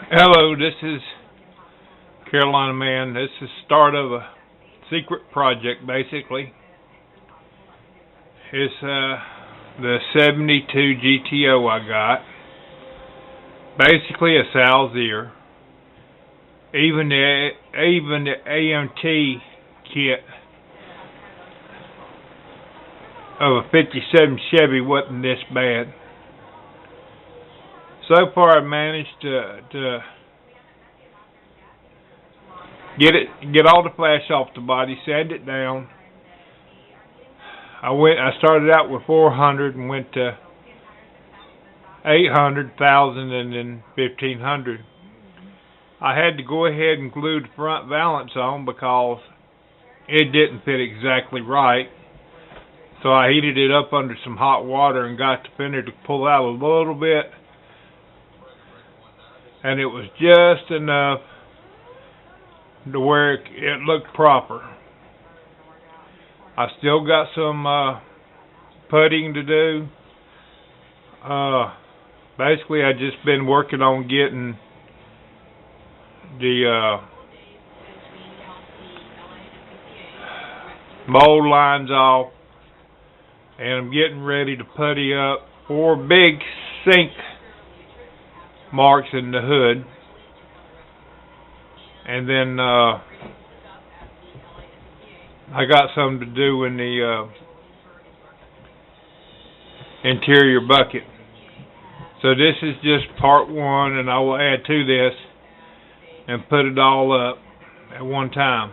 Hello, this is Carolina Man. This is the start of a secret project, basically. It's the 72 GTO I got. Basically a Salzier. Even the AMT kit of a 57 Chevy wasn't this bad. So far, I managed to get all the flash off the body, sand it down. I started out with 400 and went to 800, 1,000, and then 1,500. I had to go ahead and glue the front valance on because it didn't fit exactly right. So I heated it up under some hot water and got the fender to pull out a little bit. And it was just enough to where it looked proper. I still got some putting to do. Basically, I just been working on getting the mold lines off, and I'm getting ready to putty up 4 big sink marks in the hood, and then I got something to do in the interior bucket. So this is just part 1, and I will add to this and put it all up at one time.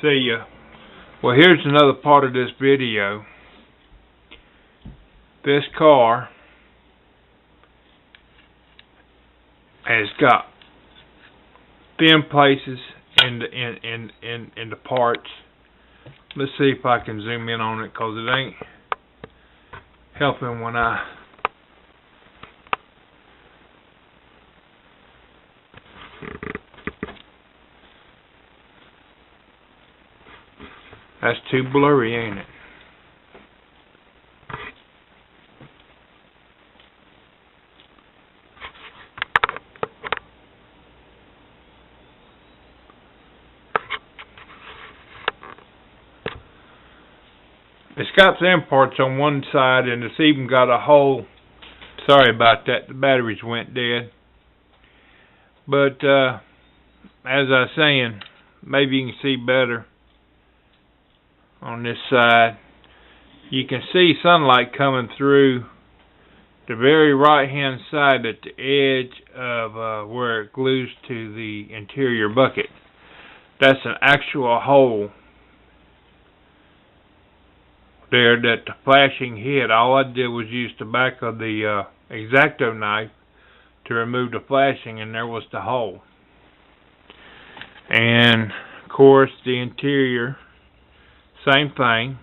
See ya. Well, here's another part of this video. This car has got thin places in the parts. Let's see if I can zoom in on it, because it ain't helping when I that's too blurry, ain't it? It's got some parts on one side, and it's even got a hole. Sorry about that, the batteries went dead. But as I was saying, maybe you can see better on this side. You can see sunlight coming through the very right hand side at the edge of where it glues to the interior bucket. That's an actual hole there that the flashing hit. All I did was use the back of the X-Acto knife to remove the flashing, and there was the hole. And of course the interior, same thing.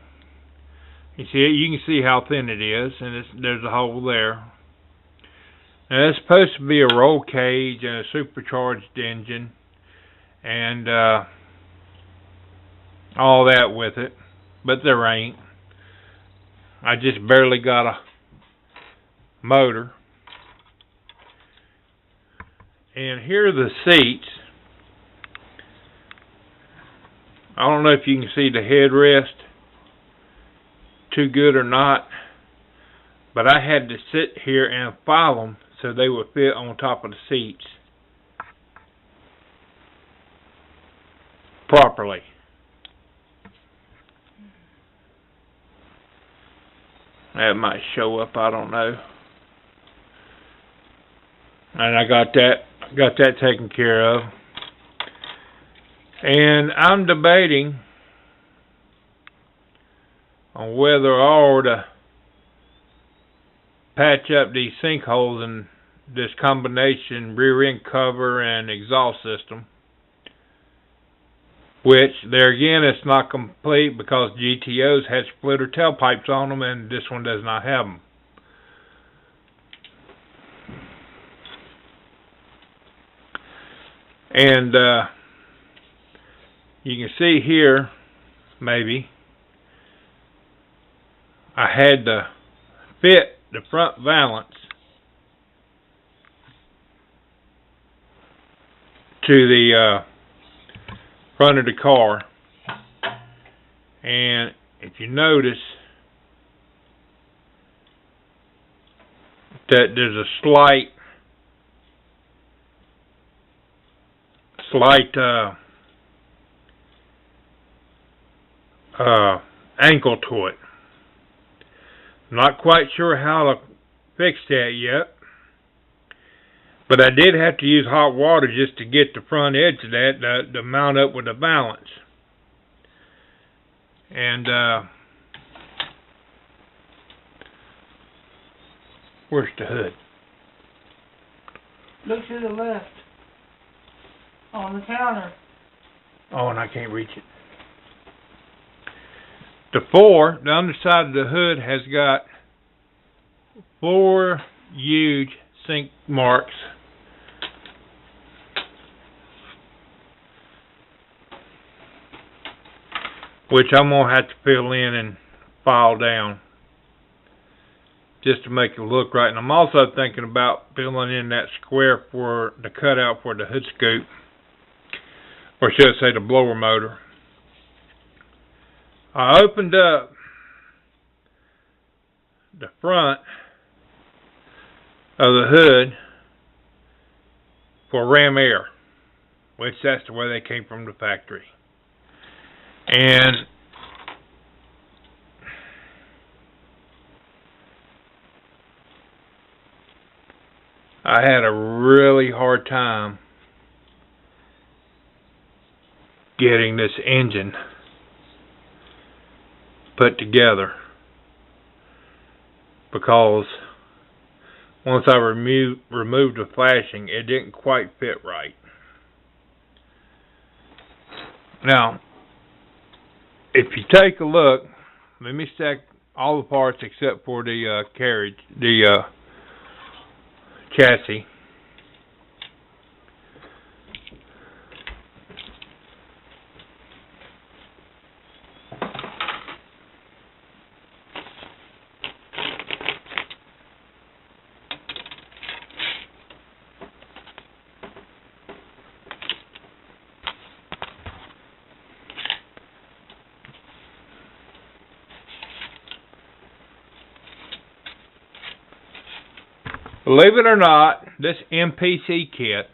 You see it, you can see how thin it is, and there's a hole there. Now it's supposed to be a roll cage and a supercharged engine and all that with it, but there ain't. I just barely got a motor. And here are the seats. I don't know if you can see the headrest too good or not, but I had to sit here and file them so they would fit on top of the seats properly. That might show up, I don't know. And I got that taken care of. And I'm debating on whether I ought to patch up these sinkholes in this combination rear end cover and exhaust system. Which, there again, it's not complete because GTOs had splitter tailpipes on them and this one does not have them. And you can see here, maybe, I had to fit the front valance to the front of the car. And if you notice that there's a slight ankle to it. Not quite sure how to fix that yet, but I did have to use hot water just to get the front edge of that to mount up with the balance. And where's the hood? Look to the left. On the counter. Oh, and I can't reach it. The underside of the hood has got 4 huge sink marks. Which I'm going to have to fill in and file down just to make it look right. And I'm also thinking about filling in that square for the cutout for the hood scoop, or should I say the blower motor. I opened up the front of the hood for ram air, which that's the way they came from the factory. And I had a really hard time getting this engine put together, because once I removed the flashing, it didn't quite fit right. Now, if you take a look, let me stack all the parts except for the carriage, the chassis. Believe it or not, this MPC kit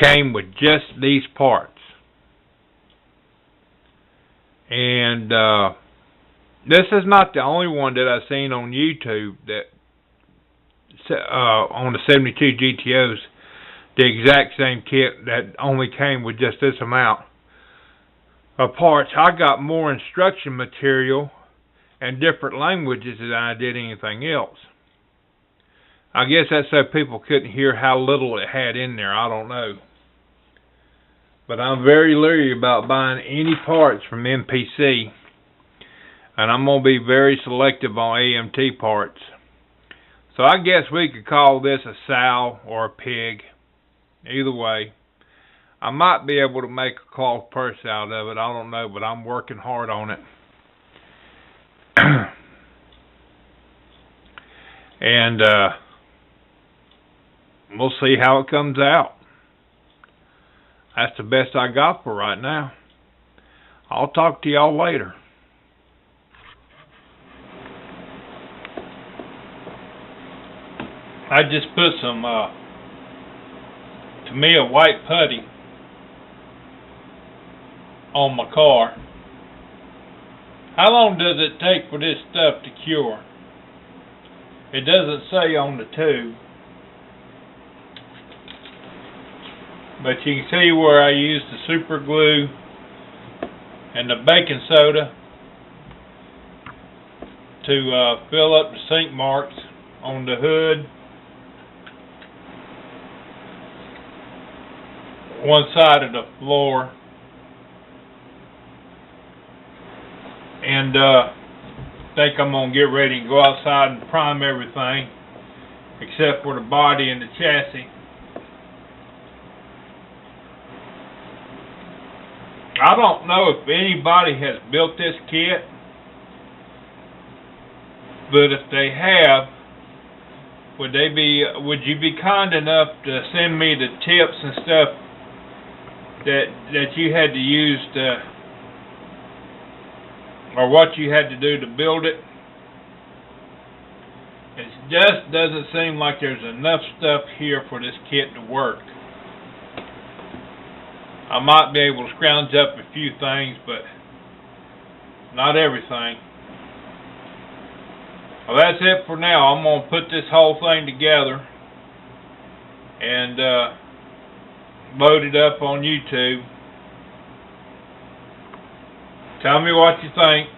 came with just these parts. And this is not the only one that I've seen on YouTube that on the 72 GTOs, the exact same kit that only came with just this amount of parts. I got more instruction material and different languages than I did anything else. I guess that's so people couldn't hear how little it had in there. I don't know. But I'm very leery about buying any parts from MPC. And I'm going to be very selective on AMT parts. So I guess we could call this a sow or a pig. Either way. I might be able to make a cloth purse out of it. I don't know, but I'm working hard on it. And we'll see how it comes out. That's the best I got for right now. I'll talk to y'all later. I just put some Tamiya white putty on my car. How long does it take for this stuff to cure? It doesn't say on the tube. But you can see where I used the super glue and the baking soda to fill up the sink marks on the hood. One side of the floor. And think I'm going to get ready and go outside and prime everything except for the body and the chassis. I don't know if anybody has built this kit, but if they have, would you be kind enough to send me the tips and stuff that you had to use to, or what you had to do to build it? It just doesn't seem like there's enough stuff here for this kit to work. I might be able to scrounge up a few things, but not everything. Well, that's it for now. I'm going to put this whole thing together and load it up on YouTube. Tell me what you think.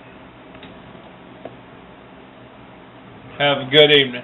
Have a good evening.